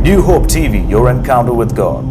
New Hope TV, your encounter with God.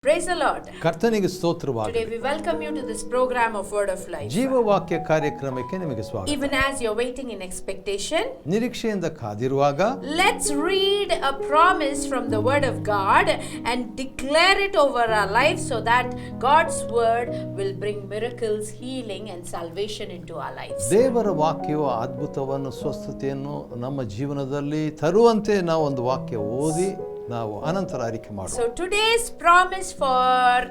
Praise the Lord. ಕರ್ತನಿಗೆ ಸ್ತೋತ್ರವಾಗಲಿ. Today we welcome you to this program of Word of Life. ಜೀವವಾಕ್ಯ ಕಾರ್ಯಕ್ರಮಕ್ಕೆ ನಿಮಗೆ ಸ್ವಾಗತ. Even as you're waiting in expectation, ನಿರೀಕ್ಷೆಯಿಂದ ಕಾದಿರುವಾಗ, let's read a promise from the Word of God and declare it over our lives so that God's Word will bring miracles, healing and salvation into our lives. ದೇವರ ವಾಕ್ಯವು ಅದ್ಭುತವನ್ನು, ಸ್ವಸ್ಥತೆಯನ್ನು ನಮ್ಮ ಜೀವನದಲ್ಲಿ ತರುವಂತೆ ನಾವು ಒಂದು ವಾಕ್ಯ ಓದಿ ನಾವು ಅನಂತರ ಅರಿಕೆ ಮಾಡೋಣ. So today's promise for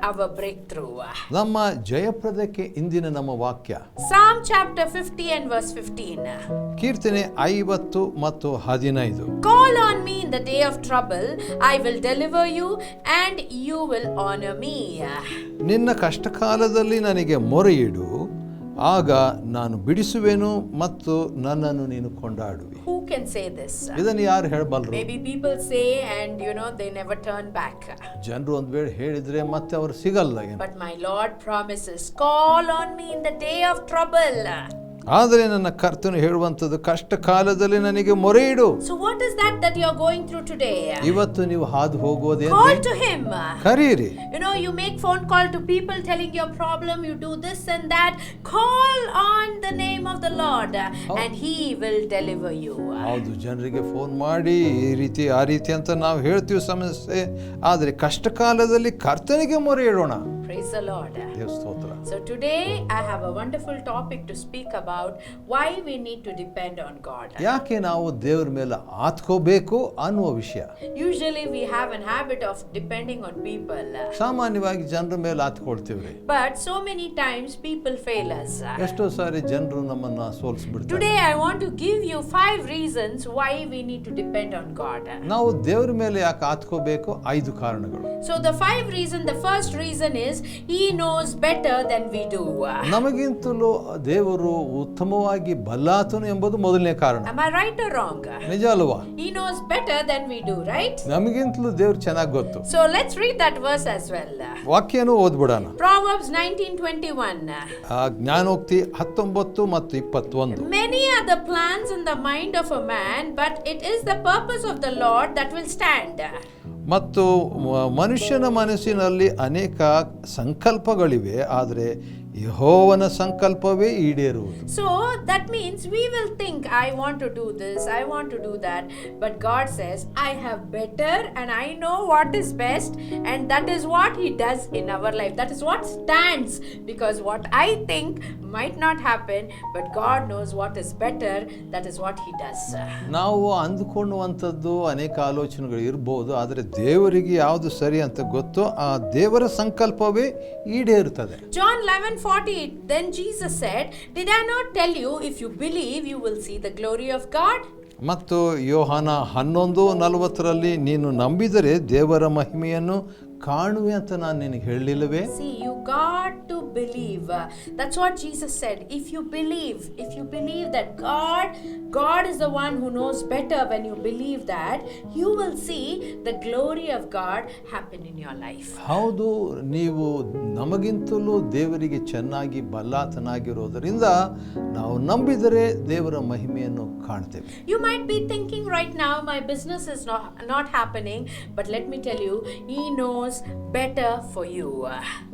our breakthrough. ನಮ್ಮ ಜಯಪ್ರದಕ್ಕೆ ಇಂದಿನ ನಮ್ಮ ವಾಕ್ಯ Psalm chapter 50 and verse 15. ಕೀರ್ತನೆ 50 ಮತ್ತು 15. Call on me in the day of trouble, I will deliver you and you will honor me. ನಿನ್ನ ಕಷ್ಟಕಾಲದಲ್ಲಿ ನನಗೆ ಮೊರೆಯಿಡು, ಆಗ ನಾನು ಬಿಡಿಸುವೆನು ಮತ್ತು ನನ್ನನ್ನು ನೀನು ಕೊಂಡಾಡುವಿ. Who can say this? ಇದನ್ನು ಯಾರು ಹೇಳಬಲ್ಲರು? Maybe people say and they never turn back. ಜನರು ಒಂದು ವೇಳೆ ಹೇಳಿದ್ರೆ ಮತ್ತೆ ಅವರು ಸಿಗಲ್ಲ. But my Lord promises, call on me in the day of trouble. ಆದರೆ ನನ್ನ ಕರ್ತನು ಹೇಳುವಂಥದ್ದು, ಕಷ್ಟ ಕಾಲದಲ್ಲಿ ನನಗೆ ಮೊರೆಯಿಡು. So what is that you're going through today? ಇವತ್ತು ನೀವು ಹಾದು ಹೋಗೋದೇ Call to him. ಕರೀರಿ. You make phone call to people telling your problem, you do this and that. Call on the name of the Lord and he will deliver you. ಹೌದು, ಜನರಿಗೆ phone ಮಾಡಿ ಈ ರೀತಿ ಆ ರೀತಿ ಅಂತ ನಾವು ಹೇಳ್ತೀವಿ ಸಮಸ್ಯೆ, ಆದರೆ ಕಷ್ಟ ಕಾಲದಲ್ಲಿ ಕರ್ತನಿಗೆ ಮೊರೆ ಇಡೋಣ. Praise the Lord. ದೇವ ಸ್ತೋತ್ರ. So today I have a wonderful topic to speak about why we need to depend on God. ಯಾಕೆ ನಾವು ದೇವರ ಮೇಲೆ ಆತ್ಕೋಬೇಕು ಅನ್ನುವ ವಿಷಯ. Usually we have a habit of depending on people. ಸಾಮಾನ್ಯವಾಗಿ ಜನರ ಮೇಲೆ ಆತ್ಕೊಳ್ತೀವ್ರಿ. But so many times people fail us. ಎಷ್ಟೋ ಸಾರಿ ಜನರು ನಮ್ಮನ್ನ ಸೋಲಿಸ್ಬಿಡ್ತಾರೆ. Today I want to give you 5 reasons why we need to depend on God. ನಾವು ದೇವರ ಮೇಲೆ ಯಾಕೆ ಆತ್ಕೋಬೇಕು? 5 ಕಾರಣಗಳು. So the 5 reasons, the first reason is he knows better than we do. ನಮಗಿಂತಲೂ ದೇವರು ಉತ್ತಮವಾಗಿ ಬಲ್ಲಾತನು ಎಂಬುದು ಮೊದಲನೇ ಕಾರಣ. Am I right or wrong? ನಿಜ ಅಲ್ವಾ? He knows better than we do, right? ನಮಗಿಂತಲೂ ದೇವ್ರು ಚೆನ್ನಾಗಿ ಗೊತ್ತು. So let's read that verse as well. ವಾಕ್ಯನೂ ಓದ್ಬಿಡೋಣ. Proverbs 19:21. ಜ್ಞಾನೋಕ್ತಿ 19 ಮತ್ತು 21. Many are the plans in the mind of a man, but it is the purpose of the Lord that will stand. ಮತ್ತು ಮನುಷ್ಯನ ಮನಸ್ಸಿನಲ್ಲಿ ಅನೇಕ ಸಂಕಲ್ಪಗಳಿವೆ, ಆದರೆ ಯೆಹೋವನ ಸಂಕಲ್ಪವೇ ಈಡೇರುವುದು. So that means we will think, I want to do this, I want to do that, but God says, I have better and I know what is best, and that is what he does in our life. That is what stands, because what I think might not happen, but God knows what is better. That is what he does. ನಾವು ಅಂದುಕೊಳ್ಳುವಂಥದ್ದು ಅನೇಕ ಆಲೋಚನೆಗಳು ಇರ್ಬೋದು, ಆದರೆ ದೇವರಿಗೆ ಯಾವುದು ಸರಿ ಅಂತ ಗೊತ್ತೋ ಆ ದೇವರ ಸಂಕಲ್ಪವೇ ಈಡೇರುತ್ತದೆ. John 11:40. Then Jesus said, did I not tell you, if you believe you will see the glory of God? ಮತ್ತು ಯೋಹಾನ 11:40 ನೀನು ನಂಬಿದರೆ ದೇವರ ಮಹಿಮೆಯನ್ನು ಕಾಣುವೆ ಅಂತ ನಾನು ನಿನಗೆ ಹೇಳಲಿಲ್ಲವೇ? See, you got to believe. That's what Jesus said. If you believe that God is the one who knows better, when you believe that, you will see the glory of God happen in your life. ಹೌದು, ನೀವು ನಮಗಿಂತಲೂ ದೇವರಿಗೆ ಚೆನ್ನಾಗಿ ಬಲ್ಲಾತನಾಗಿರೋದರಿಂದ ನಾವು ನಂಬಿದರೆ ದೇವರ ಮಹಿಮೆಯನ್ನು ಕಾಣ್ತೇವೆ. You might be thinking right now, my business is not happening, but let me tell you, he knows better for you.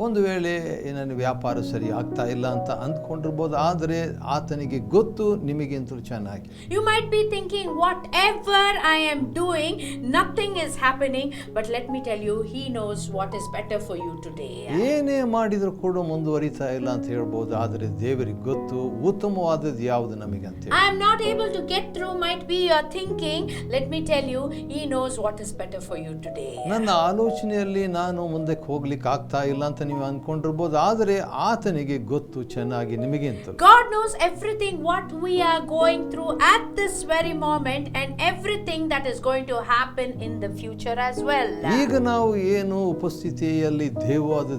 ಒಂದು ವೇಳೆ ನನ್ನ ವ್ಯಾಪಾರ ಸರಿ ಆಗ್ತಾ ಇಲ್ಲ ಅಂತ ಅಂದ್ಕೊಂಡಿರ್ಬೋದು, ಆದರೆ ಆತನಿಗೆ ಗೊತ್ತು ನಿಮಗಿಂತಲೂ ಚೆನ್ನಾಗಿ. You might be thinking, whatever I am doing, nothing is happening, but let me tell you, he knows what is better for you today. ಏನೇ ಮಾಡಿದ್ರು ಕೂಡ ಮುಂದುವರಿತಾ ಇಲ್ಲ ಅಂತ ಹೇಳ್ಬೋದು, ಆದರೆ ದೇವರಿಗೆ ಗೊತ್ತು ಉತ್ತಮವಾದದ್ದು ಯಾವುದು ನಮಗೆ ಅಂತ. I am not able to get through, might be you are thinking, let me tell you, he knows what is better for you today. ನನ್ನ ಆಲೋಚನೆಯಲ್ಲಿ ನಾನು ಮುಂದಕ್ಕೆ ಹೋಗ್ಲಿಕ್ಕೆ ಆಗ್ತಾ ಇಲ್ಲ ಅಂತ ನೀವು ಅನ್ಕೊಂಡಿರ್ಬೋದು, ಆದರೆ ಆತನಿಗೆ ಗೊತ್ತು ಚೆನ್ನಾಗಿ ನಿಮಗಿಂತ. God knows everything what we are going through at this very moment, and everything that is going to happen in the future as well. ಈಗ ನಾವು ಏನು ಉಪಸ್ಥಿತಿಯಲ್ಲಿ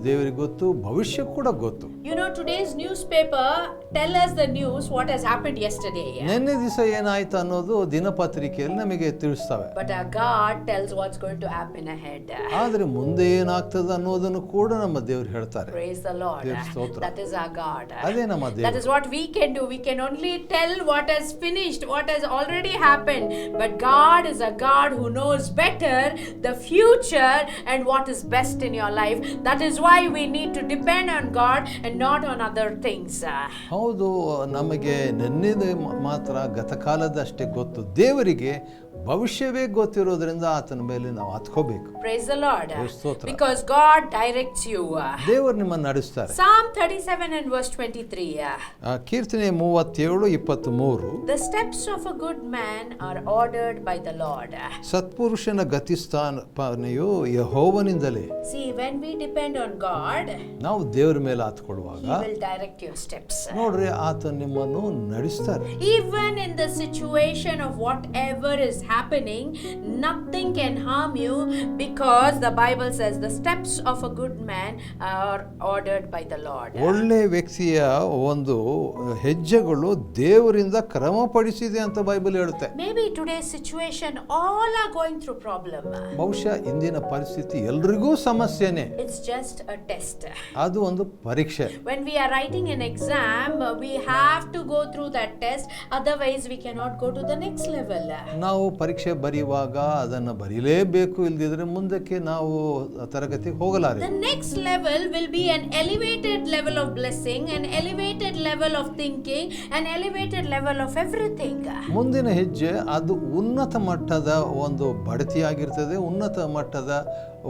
ದೇವರಿಗೆ ಗೊತ್ತು, ಭವಿಷ್ಯ ಕೂಡ ಗೊತ್ತು. Today's newspaper tell us the news what has happened yesterday. ನಿನ್ನೆ ದಿವಸ ಏನಾಯ್ತು ಅನ್ನೋದು ದಿನಪತ್ರಿಕೆಯಲ್ಲಿ ನಮಗೆ ತಿಳಿಸ್ತವೆ. But our God tells what's going to happen ahead. ಆದರೆ ಮುಂದೆ ಏನಾಗ್ತದೆ ಅನ್ನೋದನ್ನು ಕೂಡ ನಮ್ಮ ದೇವರು ಹೇಳ್ತಾ ನಡೆಸ್ತಾರೆ. Praise the Lord. ದೇವ್ರ ಸ್ತೋತ್ರ. That is our God. ಅದೇ ನಮ್ಮ That ದೇವರು. is what we can do. We can only tell what has finished, what has already happened. But God is a God who knows better the future and what is best in your life. That is why we need to depend on God and not on other things. ಹೌದು, ನಮಗೆ ನೆನ್ನೆದು ಮಾತ್ರ ಗತಕಾಲದಷ್ಟೇ ಗೊತ್ತು. ದೇವರಿಗೆ ಭವಿಷ್ಯವೇ ಗೊತ್ತಿರೋದ್ರಿಂದ ಆತನ ಮೇಲೆ ನಾವು ಹತ್ಕೋಬೇಕು. Praise the Lord. ಸ್ತೋತ್ರ. Because God directs you. ದೇವರು ನಿಮ್ಮನ್ನು ನಡೆಸ್ತಾರೆ. Psalm 37 and verse 23. ಕೀರ್ತನೆ 37:23. The steps of a good man are ordered by the Lord. ಸತ್ಪುರುಷನ ಗತಿಸ್ಥಾಪನೆಯು ಯೆಹೋವನಿಂದಲೇ. See, when we depend on God, ನಾವು ದೇವರ ಮೇಲೆ ಹತ್ಕೊಳ್ಳುವಾಗ He will direct your steps. ನೋಡ್ರಿ, ಆತ ನಿಮ್ಮನ್ನು ನಡೆಸ್ತಾರೆ. Even in the situation of whatever is happening, nothing can harm you, because the Bible says the steps of a good man are ordered by the Lord. ಒಳ್ಳೆ ವ್ಯಕ್ತಿಯ ಒಂದು ಹೆಜ್ಜೆಗಳು ದೇವರಿಂದ ಕ್ರಮಪಡಿಸಿದೆ ಅಂತ ಬೈಬಲ್ ಹೇಳುತ್ತೆ. Maybe today's situation, all are going through problem. ಬಹುಶಃ ಇಂದಿನ ಪರಿಸ್ಥಿತಿ ಎಲ್ರಿಗೂ ಸಮಸ್ಯೆನೇ. It's just a test. ಅದು ಒಂದು ಪರೀಕ್ಷೆ. When we are writing an exam, we have to go through that test, otherwise we cannot go to the next level. ನಾವು ಪರೀಕ್ಷೆ ಬರೆಯುವಾಗ ಅದನ್ನು ಬರೀಲೇಬೇಕು, ಇಲ್ದಿದ್ರೆ ಮುಂದಕ್ಕೆ ನಾವು ತರಗತಿಗೆ ಹೋಗಲಾರೆ. The next level will be an elevated level of blessing, an elevated level of thinking, an elevated level of everything. ಮುಂದಿನ ಹೆಜ್ಜೆ ಅದು ಉನ್ನತ ಮಟ್ಟದ ಒಂದು ಬಡತಿಯಾಗಿರ್ತದೆ, ಉನ್ನತ ಮಟ್ಟದ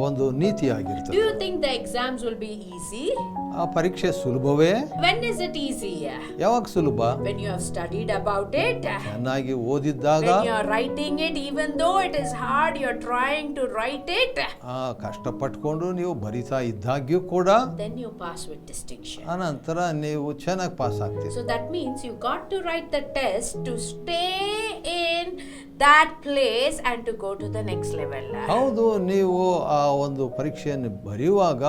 ಒಂದು ನೀತಿಯಾಗಿರ್ತದೆ. Do you think the exams will be easy? ಆ ಪರೀಕ್ಷೆ ಸುಲಭವೇ? When is it easy? ಯಾವಾಗ ಸುಲಭ? When you have studied about it, ಚೆನ್ನಾಗಿ ಓದಿದ್ದಾಗ, when you are writing it, even though it is hard, you are trying to write it, ಕಷ್ಟಪಟ್ಕೊಂಡು ನೀವು ಬರಿತಾ ಇದ್ದಾಗ್ಯೂ ಕೂಡ then you pass with distinction. ಅನಂತರ ನೀವು ಚೆನ್ನಾಗಿ pass ಆಗ್ತೀರಿ. So that means you got to write the test to stay in that place and to go to the next level. ಹೌದು, ನೀವು ಆ ಒಂದು ಪರೀಕ್ಷೆಯನ್ನು ಬರೆಯುವಾಗ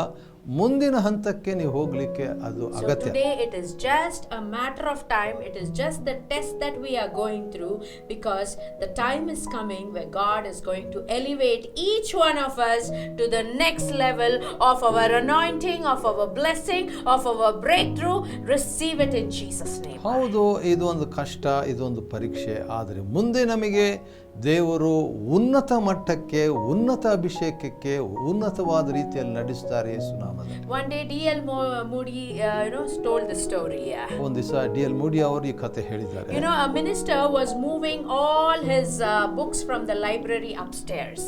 ಮುಂದಿನ ಹಂತಕ್ಕೆ ನೀವು ಹೋಗ್ಲಿಕ್ಕೆ ಅದು So ಅಗತ್ಯ. today it is just a matter of time. It is just the test that we are going through, because the time is coming where God is going to elevate each one of us to the next level of our anointing, of our blessing, of our breakthrough. Receive it in Jesus' name. ಹೌದು, ಇದು ಒಂದು ಕಷ್ಟ, ಇದೊಂದು ಪರೀಕ್ಷೆ. ಆದರೆ ಮುಂದೆ ನಮಗೆ ದೇವರು ಉನ್ನತ ಮಟ್ಟಕ್ಕೆ, ಉನ್ನತ ಅಭಿಷೇಕಕ್ಕೆ, ಉನ್ನತವಾದ ರೀತಿಯಲ್ಲಿ ನಡೆಸ್ತಾರೆ ಯೇಸುನಾಮದಲ್ಲಿ. One day D.L. Moody told the story. ಒಂದು ದಿವಸ D.L. ಮೂಡಿ ಅವರು ಈ ಕಥೆ ಹೇಳಿದ್ದಾರೆ. A minister was moving all his books from the library upstairs.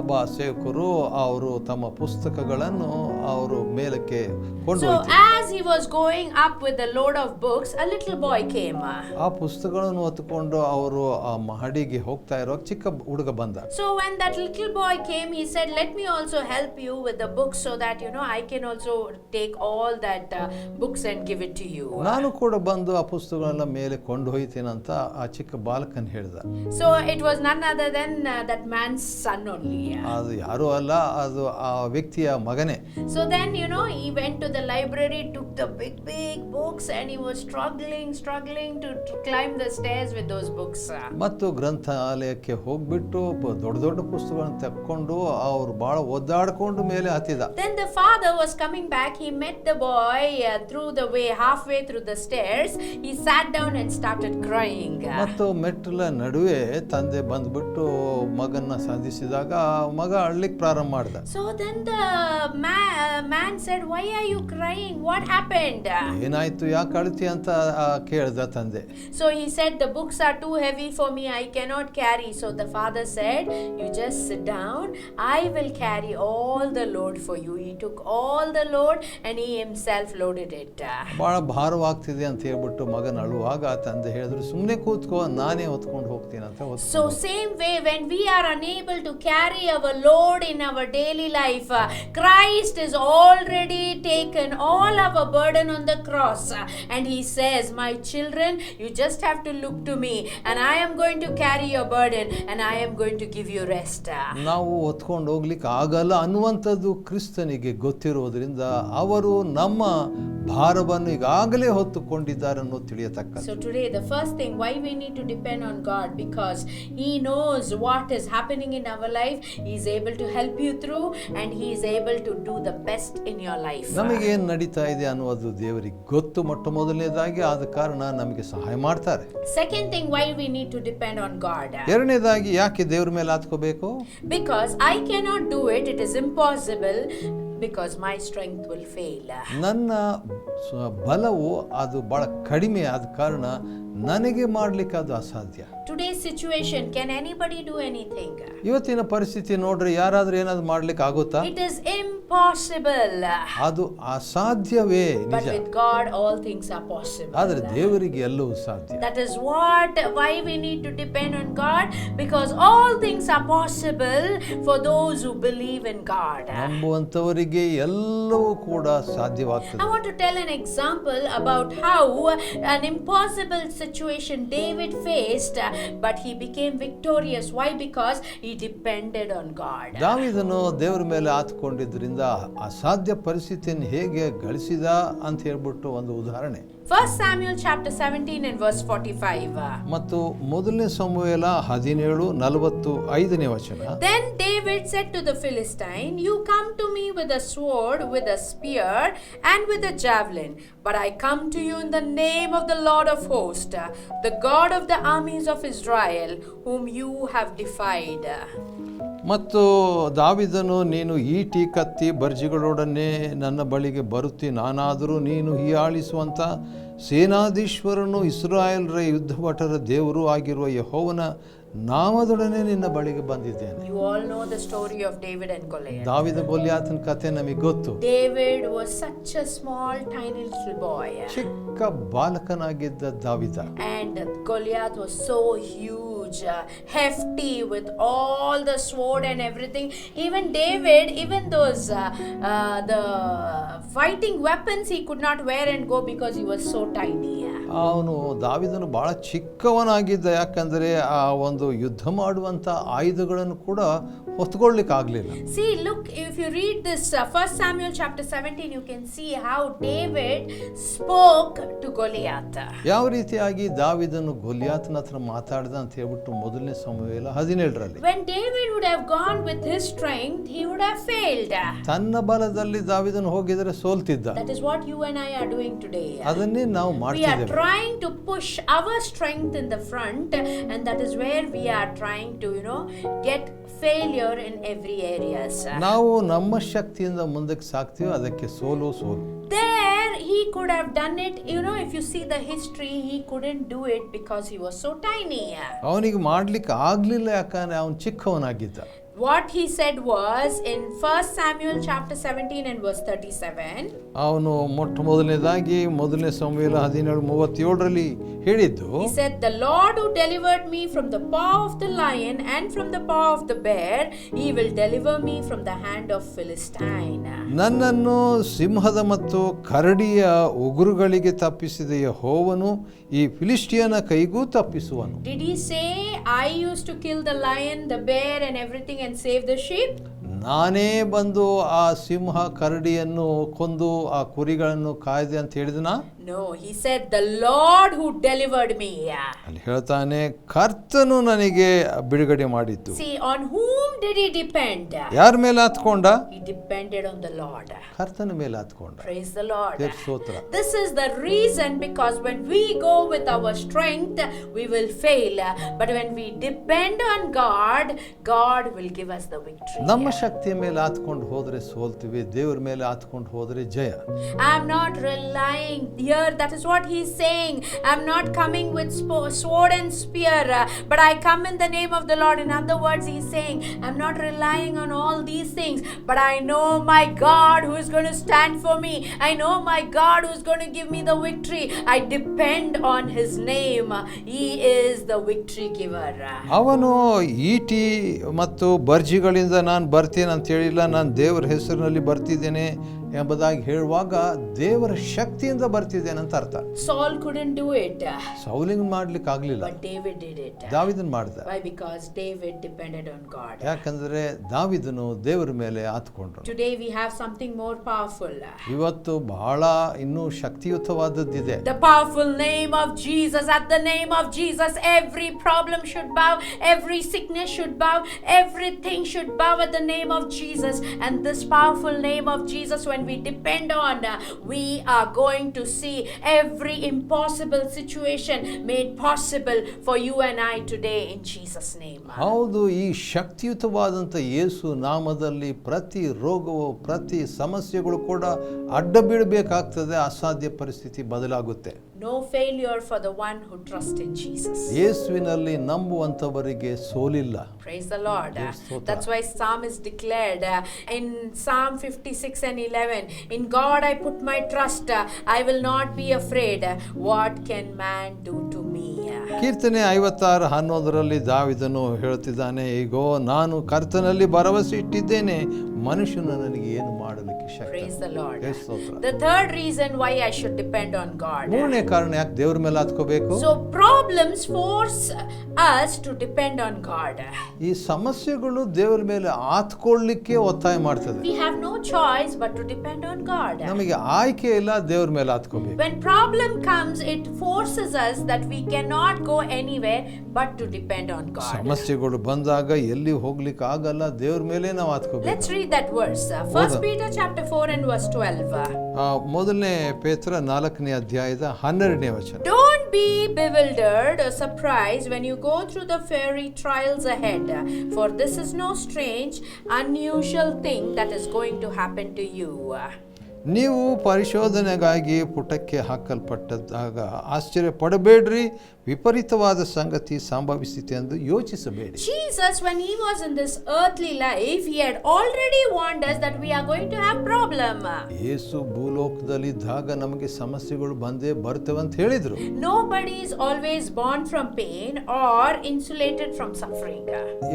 ಒಬ್ಬ ಸೇವಕರು ಅವರು ತಮ್ಮ ಪುಸ್ತಕಗಳನ್ನು ಅವರು ಮೇಲಕ್ಕೆ ಕೊಂಡು So ಹೋಗ್ತಾರೆ. as he was going up with a load of books, a little boy came. ಆ ಪುಸ್ತಕಗಳನ್ನು ಹೊತ್ತುಕೊಂಡು ಅವರು ಆ ಮಹಡಿಗೆ ಹೋಗ್ತಾ ಇರುವಾಗ ಚಿಕ್ಕ ಹುಡುಗ ಬಂದ. So when that little boy came, he said, "Let me also help you with the books, so that I can also take all that books and give it to you." ನಾನು ಕೂಡ ಬಂದು ಆ ಪುಸ್ತಕಗಳೆಲ್ಲ ಮೇಲೆ ಕೊಂಡು ಹೋಯ್ತೀನಿ ಅಂತ ಆ ಚಿಕ್ಕ ಬಾಲಕನ್ ಹೇಳ್ದ. So it was none other than that man's son only. ಅದು ಯಾರೂ ಅಲ್ಲ, ಅದು ಆ ವ್ಯಕ್ತಿಯ ಮಗನೇ. So then he went to the library, took the big books, and he was struggling to climb the stairs with those books. ಮತ್ತು ಗ್ರಂಥಾಲಯಕ್ಕೆ ಹೋಗ್ಬಿಟ್ಟು ದೊಡ್ಡ ಪುಸ್ತಕಗಳನ್ನು ತಕ್ಕೊಂಡು ಅವ್ರು ಬಹಳ ಒದ್ದಾಡ್ಕೊಂಡು ಮೇಲೆ ಹತ್ತಿದ. Then the father was coming back. He met the boy through the way, halfway through the stairs. He sat down and started crying. ಮತ್ತು ಮೆಟ್ಟಲ ನಡುವೆ ತಂದೆ ಬಂದ್ಬಿಟ್ಟು ಮಗನ್ನ ಸಂಧಿಸಿದಾಗ ಮಗ ಅಳ್ಲಿಕ್ಕೆ ಪ್ರಾರಂಭ ಮಾಡ್ದ. So then the man said, "Why are you crying? What happened?" ಏನಾಯ್ತು, ಯಾಕೆ ಅಳ್ತಿ ಅಂತ ಕೇಳ್ದ ತಂದೆ. So he said, "The books are too heavy for me. I cannot carry." So the father said, "You just sit down. I will carry all the load for you." He took all the load and he himself loaded it. ಬಹಳ ಭಾರವಾಗ್ತಿದೆ ಅಂತ ಹೇಳ್ಬಿಟ್ಟು ಮಗನ ಅಳುವಾಗ ತಂದೆ ಹೇಳಿದ್ರು, ಸುಮ್ಮನೆ ಕೂತ್ಕೋ, ನಾನೇ ಹೊತ್ಕೊಂಡು ಹೋಗ್ತೀನಿ ಅಂತ. So same way, when we are unable to carry our load in our daily life, Christ is already taken all our burden on the cross, and he says, "My children, you just have to look to me and I am going to carry your burden." burden and I am going to give you rest. ನಾವು ಹೊತ್ಕೊಂಡು ಹೋಗ್ಲಿಕ್ಕೆ ಆಗಲ್ಲ ಅನ್ನುವಂಥದ್ದು ಕ್ರಿಸ್ತನಿಗೆ ಗೊತ್ತಿರುವುದರಿಂದ ಅವರು ನಮ್ಮ ಭಾರವನ್ನು ಈಗಾಗಲೇ ಹೊತ್ತುಕೊಂಡಿದ್ದಾರೆ ಅನ್ನೋದು ತಿಳಿಯತಕ್ಕ. So today the first thing why we need to depend on God, because He knows what is happening in our life. He is able to help you through and He is able to do the best in your life. ನಮಗೆ ಏನು ನಡೀತಾ ಇದೆ ಅನ್ನೋದು ದೇವರಿಗೆ ಗೊತ್ತು. ಮೊಟ್ಟ ಮೊದಲನೇದಾಗಿ ಆದ ಕಾರಣ ನಮಗೆ ಸಹಾಯ ಮಾಡ್ತಾರೆ. Second thing why we need to depend on God. ಎರಡನೇದಾಗಿ ಯಾಕೆ ದೇವರ ಮೇಲೆ ಆತ್ಕೋಬೇಕು? Because I cannot do it, it is impossible, because my strength will fail. ನನ್ನ ಬಲವು ಅದು ಬಹಳ ಕಡಿಮೆ ಆದ ಕಾರಣ ನನಗೆ ಮಾಡಲಿಕ್ಕೆ ಅದು ಅಸಾಧ್ಯ. Today's situation, can anybody do anything? ಇವತ್ತಿನ ಪರಿಸ್ಥಿತಿ ನೋಡ್ರಿ, ಯಾರಾದ್ರೂ ಏನಾದ್ರು ಮಾಡ್ಲಿಕ್ಕೆ ಆಗುತ್ತಾ? It is impossible. ಅದು ಅಸಾಧ್ಯವೇ But ನಿಜ. with God all things are possible. ಆದ್ರೆ ದೇವರಿಗೆ ಎಲ್ಲವೂ ಸಾಧ್ಯ. That is why we need to depend on God, because all things are possible for those who believe in God. ನಂಬುವಂತವರಿಗೆ ಎಲ್ಲವೂ ಕೂಡ ಸಾಧ್ಯವಾಗ್ತದೆ. I want to tell an example about how an impossible situation David faced, but he became victorious. Why? Because he depended on God. ದಾವೀದನು ದೇವರ ಮೇಲೆ ಆತ್ಕೊಂಡಿದ್ರಿಂದ ಅಸಾಧ್ಯ ಪರಿಸ್ಥಿತಿಯನ್ನು ಹೇಗೆ ಗಳಿಸಿದ ಅಂತ ಹೇಳ್ಬಿಟ್ಟು ಒಂದು ಉದಾಹರಣೆ. 1 Samuel chapter 17 and verse 45. ಮತ್ತು ಮೊದಲನೇ ಸಮುವೇಲ 17:45 ವಚನ. Then David said to the Philistine, "You come to me with a sword, with a spear, and with a javelin, but I come to you in the name of the Lord of hosts, the God of the armies of Israel, whom you have defied." ಮತ್ತು ದಾವೀದನು, ನೀನು ಈಟಿ ಕತ್ತಿ ಬರ್ಜಿಗಳೊಡನೆ ನನ್ನ ಬಳಿಗೆ ಬರುತ್ತಿ, ನಾನಾದರೂ ನೀನು ಹೀಯಾಳಿಸುವಂಥ ಸೇನಾಧೀಶ್ವರನು ಇಸ್ರಾಯೇಲ್ರ ಯುದ್ಧಭಟರ ದೇವರು ಆಗಿರುವ ಯೆಹೋವನ ನಾಮದೊಡನೆ ನಿನ್ನ ಬಳಿಗೆ ಬಂದಿದ್ದೇನೆ. You all know the story of David and Goliath. ದಾವೀದ ಗೊಲ್ಯಾತನ ಕಥೆ ನಮಗೆ ಗೊತ್ತು. David was such a small tiny little boy. ಚಿಕ್ಕ ಬಾಲಕನಾಗಿದ್ದ ದಾವೀದ. And Goliath was so huge, hefty, with all the sword and everything. Even David, even those the fighting weapons he could not wear and go because he was so tiny. ಅವನು ದಾವೀದನು ಬಹಳ ಚಿಕ್ಕವನಾಗಿದ್ದ, ಯಾಕಂದರೆ ಆ ಒಂದು ಯುದ್ಧ ಮಾಡುವಂಥ ಆಯುಧಗಳನ್ನು ಕೂಡ ಹೊತ್ಕೊಳ್ಳಿಕ್ಕೆ ಆಗಲಿಲ್ಲ. See, look, if you read this 1 Samuel chapter 17, you can see how David spoke to Goliath. ಯಾವ ರೀತಿಯಾಗಿ ದಾವೀದನು ಗೊಲ್ಯಾತನ ಹತ್ರ ಮಾತಾಡಿದ ಅಂತ ಹೇಳ್ಬಿಟ್ಟು ಮೊದಲನೇ ಸಮುವೇಲ 17ರಲ್ಲಿ. When David would have gone with his strength, he would have failed. ತನ್ನ ಬಲದಲ್ಲಿ ದಾವೀದನು ಹೋಗಿದರೆ ಸೋಲ್ತಿದ್ದ. That is what you and I are doing today. ಅದನ್ನೇ ನಾವು We are ಮಾಡ್ತಿದ್ದೇವೆ. trying to push our strength in the front, and that is where we are trying to, get failure in every areas. ನಾವು ನಮ್ಮ ಶಕ್ತಿಯಿಂದ ಮುಂದಕ್ಕೆ ಸಾಕ್ತೀವಿ, ಅದಕ್ಕೆ ಸೋಲು. There he could have done it. If you see the history, he couldn't do it because he was so tiny. ಅವನಿಗೆ ಮಾಡ್ಲಿಕ್ಕೆ ಆಗ್ಲಿಲ್ಲ, ಯಾಕಂದ್ರೆ ಅವನು ಚಿಕ್ಕವನಾಗಿದ್ದ. What he said was in 1 Samuel chapter 17 and verse 37. ಅವನು ಮೊಟ್ಟ ಮೊದಲನೇದಾಗಿ ಮೊದಲನೇ ಸಮುವೇಲ 17:37ರಲ್ಲಿ ಹೇಳಿದ್ದು, He said, "The Lord who delivered me from the paw of the lion and from the paw of the bear, he will deliver me from the hand of Philistine." ನನ್ನನ್ನು ಸಿಂಹದ ಮತ್ತು ಕರಡಿಯ ಉಗುರುಗಳಿಗೆ ತಪ್ಪಿಸಿದ ಯೆಹೋವನು ಈ ಫಿಲಿಷ್ಟಿಯನ ಕೈಗೂ ತಪ್ಪಿಸುವನು. Did he say, "I used to kill the lion, the bear and everything and save the sheep"? ನಾನೇ ಬಂದು ಆ ಸಿಂಹ ಕರಡಿಯನ್ನು ಕೊಂದು ಆ ಕುರಿಗಳನ್ನು ಕಾಯ್ದೆ ಅಂತ ಹೇಳಿದನ? No, he said, "The Lord who delivered me." ಅಲ್ಲಿ ಹೇಳ್ತಾನೆ, ಕರ್ತನು ನನಗೆ ಬಿಡುಗಡೆ ಮಾಡಿದ್ದು. See, on whom did he depend? ಯಾರ ಮೇಲೆ ಹತ್ಕೊಂಡ? He depended on the Lord. ಕರ್ತನ ಮೇಲೆ ಹತ್ಕೊಂಡ. Praise the Lord. ದೇವರ ಸ್ತೋತ್ರ. This is the reason, because when we go with our strength, we will fail. But when we depend on God, God will give us the victory. ನಮ್ಮ ಶಕ್ತಿಯ ಮೇಲೆ ಹತ್ಕೊಂಡು ಹೋದ್ರೆ ಸೋಲ್ತೀವಿ, ದೇವರ ಮೇಲೆ ಹತ್ಕೊಂಡು ಹೋದ್ರೆ ಜಯ. I am not relying here. That is what he is saying. I am not coming with sword and spear, but I come in the name of the Lord. In other words, he is saying, I am not relying on all these things, but I know my God who is going to stand for me. I know my God who is going to give me the victory. I depend on his name. He is the victory giver. ಅವನು ಈಟಿ ಮತ್ತು ಬರ್ಜಿಗಳಿಂದ ನಾನು ಬರ್ತೀನಿ ಅಂತ ಹೇಳಿಲ್ಲ, ನಾನು ದೇವರ ಹೆಸರಿನಲ್ಲಿ ಬರ್ತಿದ್ದೇನೆ ಎಂಬುದಾಗಿ ಹೇಳುವಾಗ ದೇವರ ಶಕ್ತಿಯಿಂದ ಬರ್ತಿದ್ದೇನೆ ಅಂತ ಅರ್ಥ. Saul couldn't do it, ಸೌಲಿಂಗ್ ಮಾಡ್ಲಿಕ್ಕೆ ಆಗ್ಲಿಲ್ಲ, but David did it. ದಾವಿದನ್ ಮಾಡ್ದ. Why? Because David depended on God. ಯಾಕಂದ್ರೆ ದಾವಿದನು ದೇವರ ಮೇಲೆ ಆತ್ಕೊಂಡ್ರು. Today we have something more powerful. ಇವತ್ತು ಬಹಳ ಇನ್ನೂ ಶಕ್ತಿಯುತವಾದದ್ದಿದೆ. The powerful name of Jesus. At the name of Jesus, every problem should bow, every sickness should bow, everything should bow at the name of Jesus. And this powerful name of Jesus, when we depend on, we are going to see every impossible situation made possible for you and I today in Jesus' name. ಹೌದು, ಈ ಶಕ್ತಿಯುತವಾದಂಥ ಯೇಸು ನಾಮದಲ್ಲಿ ಪ್ರತಿ ರೋಗವು, ಪ್ರತಿ ಸಮಸ್ಯೆಗಳು ಕೂಡ ಅಡ್ಡ ಬೀಳಬೇಕಾಗ್ತದೆ. ಅಸಾಧ್ಯ ಪರಿಸ್ಥಿತಿ ಬದಲಾಗುತ್ತೆ. No failure for the one who trusts in Jesus. ಯೇಸುವಿನಲ್ಲಿ ನಂಬುವಂತವರಿಗೆ ಸೋಲಿಲ್ಲ. Praise the Lord. That's why Psalmist declared in Psalm 56 and 11, in God I put my trust, I will not be afraid. What can man do to me? ಕೀರ್ತನೆ 56:11 ದಾವಿದನು ಹೇಳುತ್ತಿದ್ದಾನೆ, ಈಗೋ ನಾನು ಕರ್ತನಲ್ಲಿ ಭರವಸೆ ಇಟ್ಟಿದ್ದೇನೆ, ಮನುಷ್ಯನು ನನಗೆ ಏನು ಮಾಡಲಿಕ್ಕೆ ಶಕ್ತ. Praise the Lord. The third reason why I should depend on God. ಮೂರನೇ ಕಾರಣ ಯಾಕೆ ದೇವರ ಮೇಲೆ ಹತ್ಕೋಬೇಕು? So problems force us to depend on God. ಈ ಸಮಸ್ಯೆಗಳು ದೇವರ ಮೇಲೆ ಆತ್ಕೊಳ್ಳಿಕ್ಕೆ ಒತ್ತಾಯ ಮಾಡ್ತದೆ. We have no choice but to depend on God. ನಮಗೆ ಆಯ್ಕೆ ಇಲ್ಲ, ದೇವರ ಮೇಲೆ ಹತ್ಕೋಬೇಕು. When problem comes, it forces us that we cannot go anywhere but to depend on God. ಸಮಸ್ಯೆಗಳು ಬಂದಾಗ ಎಲ್ಲಿ ಹೋಗ್ಲಿಕ್ಕೆ ಆಗಲ್ಲ, ದೇವರ ಮೇಲೆ ನಾವು ಹತ್ಕೋಬೇಕು. Let's read that verse. 1 Peter chapter 4 and verse 12. ಮೊದಲನೇ ಪೇತ್ರ 4ನೇ ಅಧ್ಯಾಯದ 12ನೇ ವಚನ. Don't be bewildered or surprised when you go through the fiery trials ahead, for this is no strange, unusual thing that is going to happen to you. ನೀವು ಪರಿಶೋಧನೆಗಾಗಿ ಪುಟಕ್ಕೆ ಹಾಕಲ್ಪಟ್ಟದಾಗ ಆಶ್ಚರ್ಯ ಪಡಬೇಡ್ರಿ, ವಿಪರೀತವಾದ ಸಂಗತಿ ಸಂಭವಿಸಿತು ಎಂದು ಯೋಚಿಸಬೇಡಿ. Jesus, when he was in this earthly life, he had already warned us that we are going to have problem. ಯೇಸು ಭೂಲೋಕದಲ್ಲಿದ್ದಾಗ ನಮಗೆ ಸಮಸ್ಯೆಗಳು ಬಂದೇ ಬರ್ತವೆ ಅಂತ ಹೇಳಿದ್ರು. Nobody is always born from pain or insulated from suffering.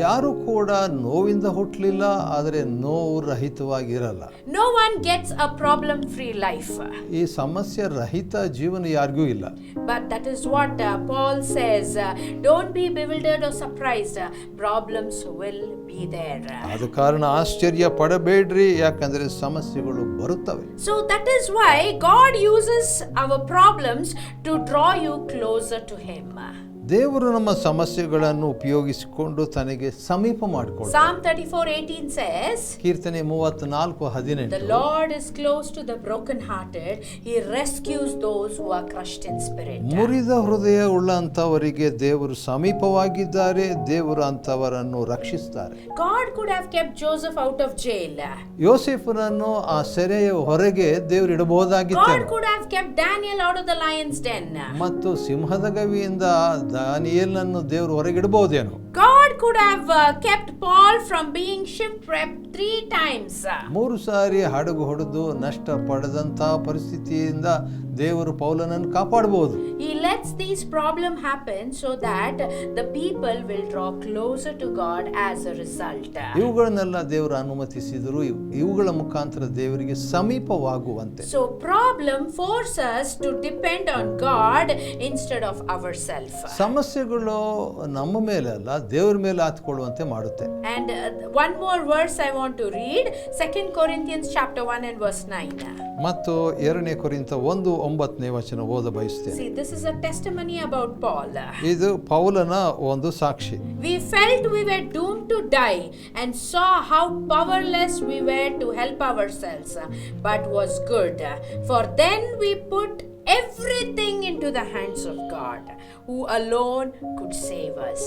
ಯಾರು ಕೂಡ ನೋವಿಂದ ಹುಟ್ಟಲಿಲ್ಲ, ಆದರೆ ನೋವು ರಹಿತವಾಗಿರಲ್ಲ. No one gets a problem-free life. ಈ ಸಮಸ್ಯೆ ರಹಿತ ಜೀವನ ಯಾರಿಗೂ ಇಲ್ಲ. But that is what Paul says, don't be bewildered or surprised, problems will be there. ಆದ ಕಾರಣ ಆಶ್ಚರ್ಯ ಪಡಬೇಡ್ರಿ, ಯಾಕಂದ್ರೆ ಸಮಸ್ಯೆಗಳು ಬರುತ್ತವೆ. So that is why God uses our problems to draw you closer to him. ದೇವರು ನಮ್ಮ ಸಮಸ್ಯೆಗಳನ್ನು ಉಪಯೋಗಿಸಿಕೊಂಡು ತನಗೆ ಸಮೀಪ ಮಾಡಿಕೊಳ್ಳುತ್ತಾನೆ. Psalm 34:18 says, ಕೀರ್ತನೆ 34:18, the Lord is close to the broken-hearted, he rescues those who are crushed in spirit. ಮುರಿದ ಹೃದಯ ಉಳ್ಳಂತವರಿಗೆ ದೇವರು ಸಮೀಪವಾಗಿದ್ದಾರೆ, ದೇವರು ಅಂತವರನ್ನು ರಕ್ಷಿಸುತ್ತಾರೆ. God could have kept Joseph out of jail. ಯೋಸೇಫನನ್ನು ಆ ಸೆರೆಯ ಹೊರಗೆ ದೇವರು ಇಡಬಹುದಾಗಿತ್ತು. God could have kept Daniel out of the lion's den. ಮತ್ತು ಸಿಂಹದ ಗವಿಯಿಂದ ದಾನಿಯೇಲನನ್ನು ದೇವರು ಹೊರಗಿಡಬಹುದೇನು? God could have kept Paul from being shipwrecked 3 times. 3 ಸಾರಿ ಹಡಗು ಹೊಡೆದು ನಷ್ಟ ಪಡೆದಂತ ಪರಿಸ್ಥಿತಿಯಿಂದ ದೇವರು ಪೌಲನನ್ನು ಕಾಪಾಡಬಹುದು. He lets these problems happen so that the people will draw closer to God as a result. ಇವುಗಳನ್ನೆಲ್ಲ ದೇವರು ಅನುಮತಿಸಿದರು, ಇವುಗಳ ಮುಖಾಂತರ ದೇವರಿಗೆ ಸಮೀಪವಾಗುವಂತೆ. So problem force us to depend on God instead of ourselves. ಸಮಸ್ಯೆಗಳು ನಮ್ಮ ಮೇಲೆ ಅಲ್ಲ, ದೇವರ ಮೇಲೆ ಹತ್ಕೊಳ್ಳುವಂತೆ ಮಾಡುತ್ತೆ. And one more verse I want to read, 2 Corinthians chapter 1 and verse 9. ಮತ್ತು 2 ಕೊರಿಂಥ 1:9 ವಚನ ಓದ ಬಯಸುತ್ತೇನೆ. See, this is a testimony about Paul. ಇದು ಪೌಲನ ಒಂದು ಸಾಕ್ಷಿ. We felt we were doomed to die and saw how powerless we were to help ourselves, but was good. For then we put everything into the hands of God, who alone could save us.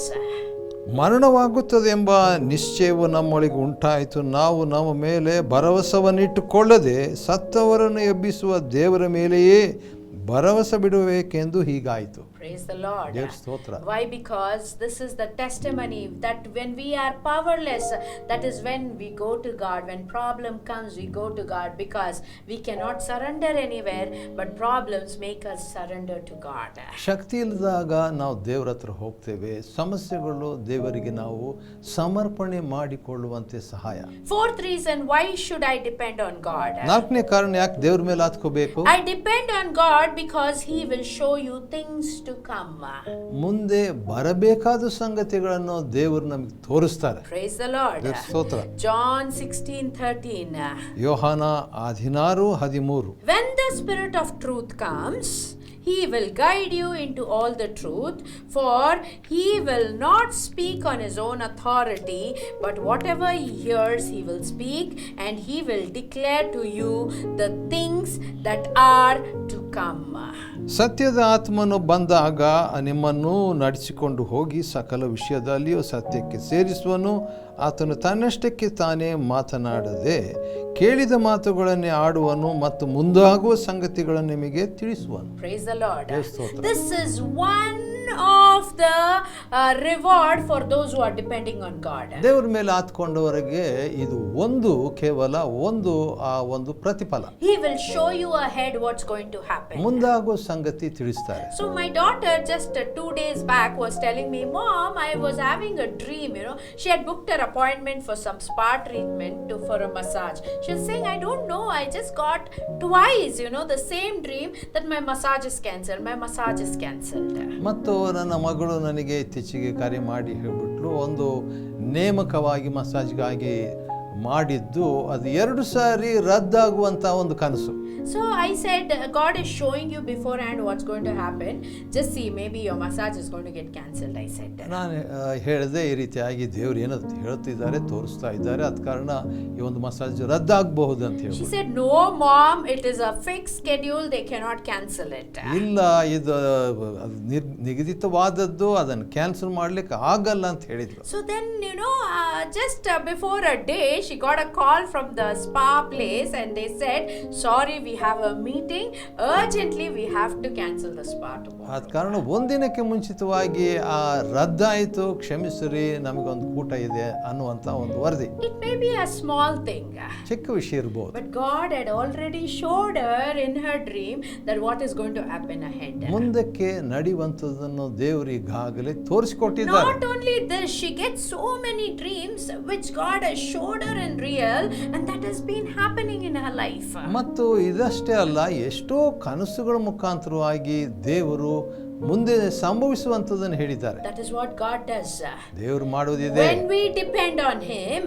ಮರಣವಾಗುತ್ತದೆಂಬ ನಿಶ್ಚಯವು ನಮ್ಮೊಳಗೆ ಉಂಟಾಯಿತು. ನಾವು ನಮ್ಮ ಮೇಲೆ ಭರವಸವನ್ನಿಟ್ಟುಕೊಳ್ಳದೆ ಸತ್ತವರನ್ನು ಎಬ್ಬಿಸುವ ದೇವರ ಮೇಲೆಯೇ ಭರವಸೆ ಬಿಡಬೇಕೆಂದು ಹೀಗಾಯಿತು. Praise the Lord. ದೇವ್ರ ಸ್ತೋತ್ರ. Why? Because this is the testimony that when we are powerless, that is when we go to God. When problem comes, we go to God, because we cannot surrender anywhere, but problems make us surrender to God. ಶಕ್ತಿ ಇಲ್ಲದಾಗ ನಾವು ದೇವರ ಹತ್ರ ಹೋಗ್ತೇವೆ. ಸಮಸ್ಯೆಗಳು ದೇವರಿಗೆ ನಾವು ಸಮರ್ಪಣೆ ಮಾಡಿಕೊಳ್ಳುವಂತೆ ಸಹಾಯ. Fourth reason, why should I depend on God? ನಾಲ್ಕನೇ ಕಾರಣ ಯಾಕೆ ದೇವ್ರ ಮೇಲೆ ಹತ್ಕೋಬೇಕು? I depend on God because He will show you things to come. ಮುಂದೆ ಬರಬೇಕಾದ ಸಂಗತಿಗಳನ್ನು ದೇವರು ನಮಗೆ ತೋರಿಸ್ತಾರೆ. Praise the Lord. ದೇವ್ರ ಸ್ತೋತ್ರ. John 16:13. ಯೋಹಾನ 16:13. When the Spirit of truth comes, He will guide you into all the truth, for He will not speak on His own authority, but whatever He hears, He will speak, and He will declare to you the things that are to come. ಸತ್ಯದ ಆತ್ಮನು ಬಂದಾಗ ನಿಮ್ಮನ್ನು ನಡೆಸಿಕೊಂಡು ಹೋಗಿ ಸಕಲ ವಿಷಯದಲ್ಲಿಯೂ ಸತ್ಯಕ್ಕೆ ಸೇರಿಸುವನು. ಆತನು ತನ್ನಷ್ಟಕ್ಕೆ ತಾನೇ ಮಾತನಾಡದೆ ಕೇಳಿದ ಮಾತುಗಳನ್ನೇ ಆಡುವನು ಮತ್ತು ಮುಂದಾಗುವ ಸಂಗತಿಗಳನ್ನು ನಿಮಗೆ ತಿಳಿಸುವನು. Praise the Lord. ಸ್ತೋತ್ರ. This is one of the reward for those who are depending on God. ದೇವರ ಮೇಲೆ ಆತ್ಕೊಂಡವರಿಗೆ ಇದು ಕೇವಲ ಒಂದು ಪ್ರತಿಫಲ. He will show you ahead what's going to happen. ಮುಂದಾಗುವ ಸಂಗತಿ ತಿಳಿಸ್ತಾರೆ. So my daughter just 2 days back was telling me, Mom, I was having a dream, she had booked her appointment for some spa treatment for a massage. She was saying, I don't know, I just got twice, the same dream that my massage is cancelled. ಮತ್ತು ನನ್ನ ಮಗಳು ನನಗೆ ಇತ್ತೀಚೆಗೆ ಕರೆ ಮಾಡಿ ಹೇಳಿಬಿಟ್ಲು, ಒಂದು ನೇಮಕವಾಗಿ ಮಸಾಜ್ಗಾಗಿ ಮಾಡಿದ್ದು ಅದು 2 ಸಾರಿ ರದ್ದಾಗುವಂಥ ಒಂದು ಕನಸು. So I said, God is showing you beforehand what's going to happen. Just see, maybe your massage is going to get cancelled, I said. ನಾನು ಹೇಳಿದೆ, ಈ ರೀತಿಯಾಗಿ ದೇವ್ರು ಏನೋ ಹೇಳ್ತಿದ್ದಾರೆ, ತೋರಿಸ್ತಾ ಇದ್ದಾರೆ, ಅದ ಕಾರಣ ಈ ಒಂದು ಮಸಾಜ್ ರದ್ದಾಗಬಹುದು ಅಂತ ಹೇಳಿ. She said, no mom, it is a fixed schedule, they cannot cancel it. ಇಲ್ಲ, ಇದು ನಿಗದಿತವಾದದ್ದು, ಅದನ್ನು ಕ್ಯಾನ್ಸಲ್ ಮಾಡ್ಲಿಕ್ಕೆ ಆಗಲ್ಲ ಅಂತ ಹೇಳಿದ್ರು. So then just before a day she got a call from the spa place and they said, sorry, we have a meeting, urgently we have to cancel the spa tomorrow. ಆದ ಕಾರಣ ಒಂದಿನಕ್ಕೆ ಮುಂಚಿತವಾಗಿ ರದ್ದಾಯಿತು, ಕ್ಷಮಿಸಿರಿ, ನಮಗೊಂದು ಕೂಟ ಇದೆ ಅನ್ನುವಂಥ ಒಂದು ವರದಿ. It may be a small thing, ಚಿಕ್ಕ ವಿಷಯ ಇರಬಹುದು, but God had already showed her in her dream that what is going to happen ahead. ಮುಂದಕ್ಕೆ ನಡೆಯುವಂತದನ್ನು ದೇವರು ಈಗಾಗಲೇ ತೋರಿಸಿಕೊಟ್ಟಿದ್ದಾರೆ. Not only this, she gets so many dreams which God has showed her in real, and that has been happening in her life. ಮತ್ತು ಇದಷ್ಟೇ ಅಲ್ಲ, ಎಷ್ಟೋ ಕನಸುಗಳ ಮುಖಾಂತರವಾಗಿ ದೇವರು ಮುಂದೆ ಸಂಭವಿಸುವಂತದನ್ನು ಹೇಳಿದ್ದಾರೆ. That is what God does. ದೇವರು ಮಾಡೋದಿದೆ. When we depend on Him,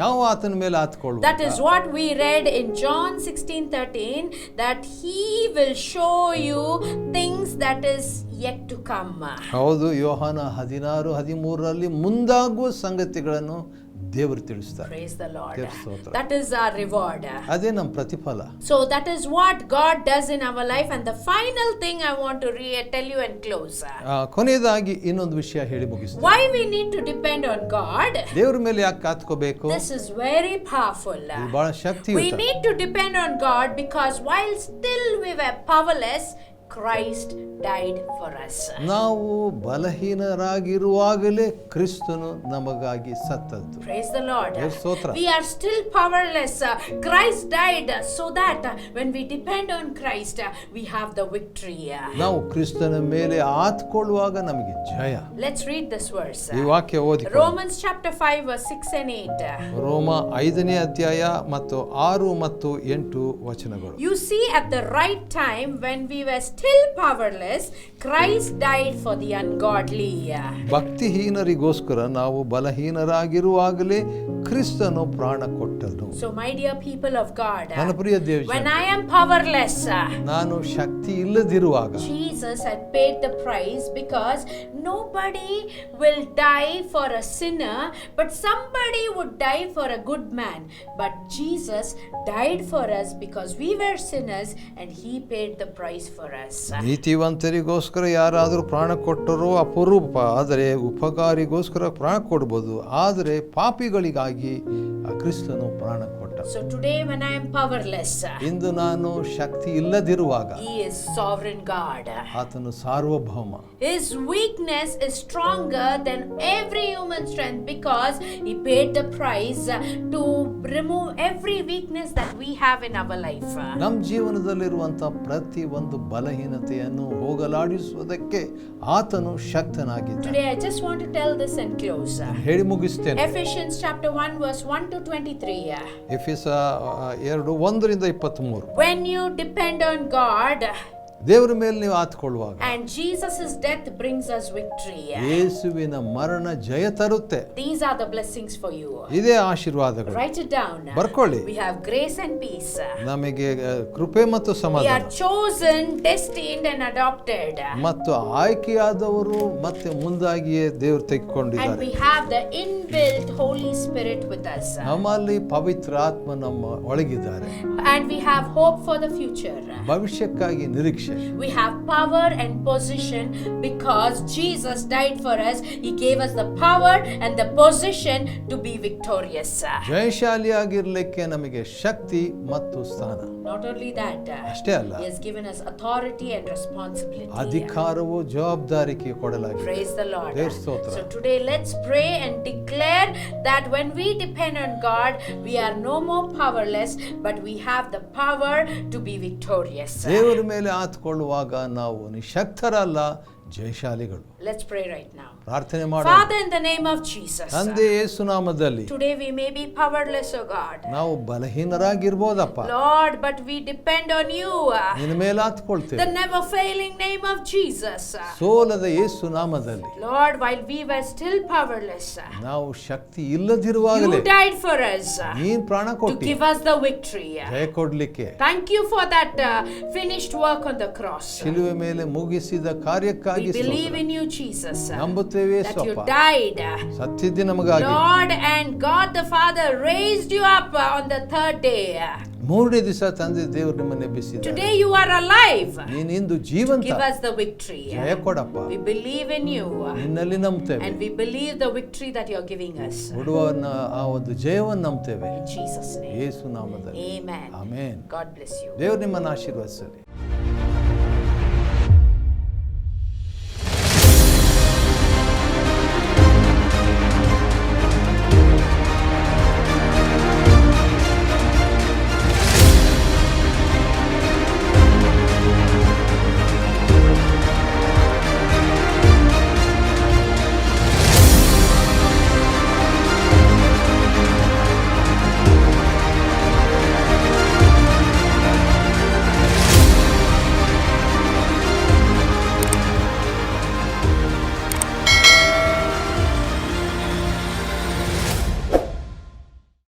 ನಾವು ಆತನ ಮೇಲೆ ಆತ್ಕೊಳ್ಳುವ. That is what we read in John 16:13, that He will show you things that is yet to come. ಹೌದು, ಯೋಹಾನ 16:13 ಮುಂದಾಗುವ ಸಂಗತಿಗಳನ್ನು ದೇವರು ತಿಳಿಸ್ತಾರೆ. Praise the Lord. ಸ್ತೋತ್ರ. That is our reward. ಅದೇ ನಮ್ಮ ಪ್ರತಿಫಲ. So that is what God does in our life. And the final thing I want to tell you and close. ಕೊನೆಯದಾಗಿ ಇನ್ನೊಂದು ವಿಷಯ ಹೇಳಿ ಮುಗಿಸ್ತೀನಿ. Why we need to depend on God? ದೇವರ ಮೇಲೆ ಯಾಕೆ ಕಾತ್ಕೋಬೇಕು? This is very powerful. ಇದು ಬಹಳ ಶಕ್ತಿಯುತ. We need to depend on God because while still we were powerless, Christ died for us. ನಾವು ಬಲಹೀನರಾಗಿರುವಾಗಲೇ ಕ್ರಿಸ್ತನು ನಮಗಾಗಿ ಸತ್ತದ್ದು. Praise the Lord. ಸ್ತೋತ್ರ. We are still powerless. Christ died so that when we depend on Christ, we have the victory. ನಾವು ಕ್ರಿಸ್ತನ ಮೇಲೆ ಆತ್ಕೊಳ್ಳುವಾಗ ನಮಗೆ ಜಯ. Let's read this verse. ಈ ವಾಕ್ಯ ಓದಿ. Romans chapter 5 verse 6 and 8. ರೋಮ 5ನೇ ಅಧ್ಯಾಯ ಮತ್ತು 6 ಮತ್ತು 8 ವಚನಗಳು. You see, at the right time when we were still powerless, Christ died for the ungodly. ಭಕ್ತಿಹೀನರಿಗೋಸ್ಕರ ನಾವು ಬಲಹೀನರಾಗಿರುವಾಗಲೇ ಕ್ರಿಸ್ತನು ಪ್ರಾಣ ಕೊಟ್ಟನು. So my dear people of God, ನನ್ನ ಪ್ರಿಯ ದೇವ when I am powerless, ನಾನು ಶಕ್ತಿ ಇಲ್ಲದಿರುವಾಗ Jesus had paid the price, because nobody will die for a sinner, but somebody would die for a good man. But Jesus died for us because we were sinners and He paid the price for us. ನೀತಿವಂತರಿಗೋಸ್ಕರ ಯಾರಾದರೂ ಪ್ರಾಣ ಕೊಟ್ಟರೋ ಅಪರೂಪ, ಆದರೆ ಉಪಕಾರಿಗೋಸ್ಕರ ಪ್ರಾಣ ಕೊಡ್ಬೋದು, ಆದರೆ ಪಾಪಿಗಳಿಗಾಗಿ ಕ್ರಿಸ್ತನು ಪ್ರಾಣ ಕೊಟ್ಟ. So today when I am powerless, ಇಂದು ನಾನು ಶಕ್ತಿ ಇಲ್ಲದಿರುವಾಗ He is sovereign God. ಆತನು ಸಾರ್ವಭೌಮ. His weakness is stronger than every human strength because He paid the price to remove every weakness that we have in our life. ನಮ್ಮ ಜೀವನದಲ್ಲಿರುವಂತಹ ಪ್ರತಿ ಒಂದು ಬಲಹೀನತೆಯನ್ನು ಹೋಗಲಾಡಿಸುವುದಕ್ಕೆ ಆತನು ಶಕ್ತನಾಗಿದ್ದಾನೆ. Today I just want to tell this and close. ಹೇಳಿ ಮುಗಿಸ್ತೇನೆ. Ephesians chapter 1 verse 1 to 23. ಎಫೆಸ 2:1-23. When you depend on God ದೇವರ ಮೇಲೆ ನೀವು ಆತ್ಕೊಳ್ಳುವಾಗ and Jesus' death brings us victory. ಯೇಸುವಿನ ಮರಣ ಜಯ ತರುತ್ತೆ. These are the blessings for you. ಇದೇ ಆಶೀರ್ವಾದಗಳು. Write it down. ಬರ್ಕೊಳ್ಳಿ. We have grace and peace. ನಮಗೆ ಕೃಪೆ ಮತ್ತು We ಸಮಾಧಾನ. are chosen, destined and adopted. ಮತ್ತು ಆಯ್ಕೆಯಾದವರು ಮತ್ತೆ ಮುಂದಾಗಿಯೇ ದೇವರು And ತೆಗೆದುಕೊಂಡಿದ್ದಾರೆ. we have the inbuilt Holy Spirit with us. ನಮ್ಮಲ್ಲಿ ಪವಿತ್ರ ಆತ್ಮ ನಮ್ಮ ಒಳಗಿದ್ದಾರೆ. And we have hope for the future. ಭವಿಷ್ಯಕ್ಕಾಗಿ ನಿರೀಕ್ಷೆ. We have power and position because Jesus died for us. He gave us the power and the position to be victorious. ಜಯಶಾಲಿಯಾಗಿರ್ಲಿಕ್ಕೆ ನಮಗೆ ಶಕ್ತಿ ಮತ್ತು ಸ್ಥಾನ. Not only that, ಅಷ್ಟೇ ಅಲ್ಲ, He has given us authority and responsibility. ಅಧಿಕಾರವು ಜವಾಬ್ದಾರಿಗೆ ಕೊಡಲಾಗಿದೆ. Praise the Lord. ದೇವರ ಸ್ತೋತ್ರ. So today let's pray and declare that when we depend on God, we are no more powerless, but we have the power to be victorious. ದೇವರ ಮೇಲೆ ಆತ್ಕೊಳ್ಳುವಾಗ ನಾವು ನಿಶಕ್ತರಲ್ಲ, ಜಯಶಾಲಿಗಳು. Let's pray right now. ಪ್ರಾರ್ಥನೆ ಮಾಡೋಣ. Father, in the name of Jesus, ತಂದೆ ಯೇಸು ನಾಮದಲ್ಲಿ today we may be powerless, O God. ನಾವು ಬಲಹೀನರಾಗಿರ್ಬೋದಪ್ಪ. Lord, but we depend on you. ನಿನ್ನ ಮೇಲೆ ಆತ್ಕೊಳ್ತೇವೆ. The never failing name of Jesus. ಸೋಲದ ಯೇಸು ನಾಮದಲ್ಲಿ Lord, while we were still powerless, ನಾವು ಶಕ್ತಿ ಇಲ್ಲದಿರುವಾಗಲೇ you died for us ನೀನ್ ಪ್ರಾಣ to ಕೊಟ್ಟಿ give us the victory. ಜಯ ಕೊಡ್ಲಿಕ್ಕೆ. Thank you for that finished work on the cross. ಶಿಲುವೆ ಮೇಲೆ ಮುಗಿಸಿದ ಕಾರ್ಯಕ್ಕಾಗಿ We believe in you, Jesus, ನಂಬುತ್ತೇವೆ that you ಯೇಸಪ್ಪ. died, ಸತ್ತಿದ್ದಿ ನಮಗಾಗಿ. Lord, and God the Father raised you up on the third day. ಮೂರನೇ ದಿವಸ ತಂದೆ ದೇವರು ನಿಮ್ಮನ್ನು ಎಬ್ಬಿಸಿದ್ದಾರೆ. Today you are alive. ನೀನು ಇಂದು ಜೀವಂತ. Give us the victory. ಜಯ ಕೊಡಪ್ಪ. We believe in you. ನಿನ್ನಲ್ಲಿ ನಂಬ್ತೇವೆ. And we believe the victory that you are giving us. ಕೊಡುವನ್ನ ಆ ಒಂದು ಜಯವನ್ನು ನಂಬ್ತೇವೆ In Jesus' name. ಯೇಸು ನಾಮದಲ್ಲಿ. Amen. Amen. God bless you. ದೇವರು ನಿಮ್ಮನ್ನು ಆಶೀರ್ವದಿಸಲಿ.